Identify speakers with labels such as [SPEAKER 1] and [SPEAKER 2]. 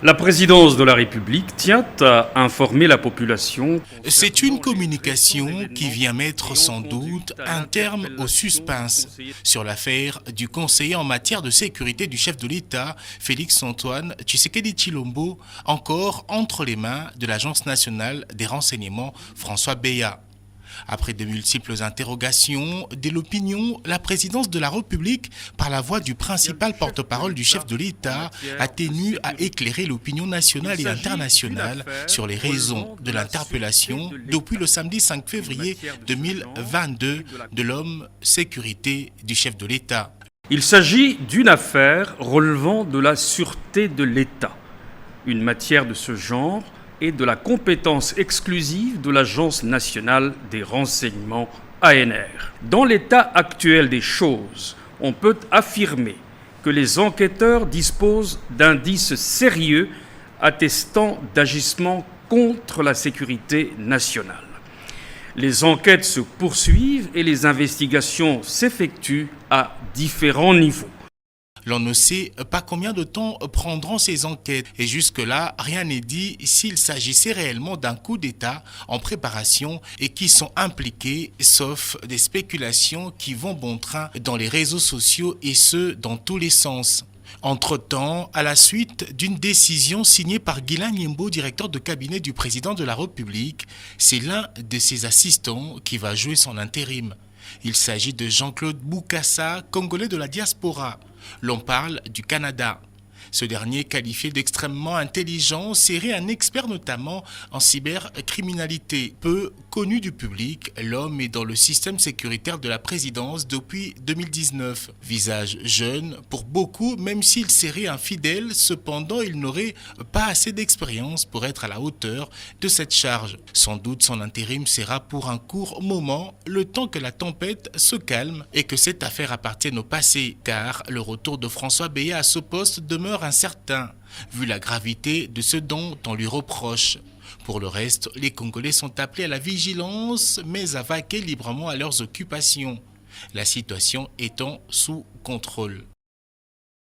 [SPEAKER 1] La présidence de la République tient à informer la population.
[SPEAKER 2] C'est une communication qui vient mettre sans doute un terme au suspense sur l'affaire du conseiller en matière de sécurité du chef de l'État, Félix-Antoine Tshisekedi Tshilombo, encore entre les mains de l'Agence nationale des renseignements François Beya. Après de multiples interrogations, dès l'opinion, la présidence de la République, par la voix du principal porte-parole du chef de l'État, a tenu à éclairer l'opinion nationale et internationale sur les raisons de l'interpellation depuis le samedi 5 février 2022 de l'homme sécurité du chef de l'État.
[SPEAKER 1] Il s'agit d'une affaire relevant de la sûreté de l'État. Une matière de ce genre et de la compétence exclusive de l'Agence nationale des renseignements ANR. Dans l'état actuel des choses, on peut affirmer que les enquêteurs disposent d'indices sérieux attestant d'agissements contre la sécurité nationale. Les enquêtes se poursuivent et les investigations s'effectuent à différents niveaux.
[SPEAKER 2] L'on ne sait pas combien de temps prendront ces enquêtes et jusque-là, rien n'est dit s'il s'agissait réellement d'un coup d'État en préparation et qui sont impliqués, sauf des spéculations qui vont bon train dans les réseaux sociaux et ce, dans tous les sens. Entre-temps, à la suite d'une décision signée par Guilain Nyembo, directeur de cabinet du président de la République, c'est l'un de ses assistants qui va jouer son intérim. Il s'agit de Jean-Claude Boukassa, congolais de la diaspora. L'on parle du Canada. Ce dernier, qualifié d'extrêmement intelligent, serait un expert notamment en cybercriminalité. Peu connu du public, l'homme est dans le système sécuritaire de la présidence depuis 2019. Visage jeune pour beaucoup, même s'il serait infidèle, cependant il n'aurait pas assez d'expérience pour être à la hauteur de cette charge. Sans doute son intérim sera pour un court moment, le temps que la tempête se calme et que cette affaire appartienne au passé, car le retour de François Beya à ce poste demeure incertain, vu la gravité de ce dont on lui reproche. Pour le reste, les Congolais sont appelés à la vigilance, mais à vaquer librement à leurs occupations, la situation étant sous contrôle.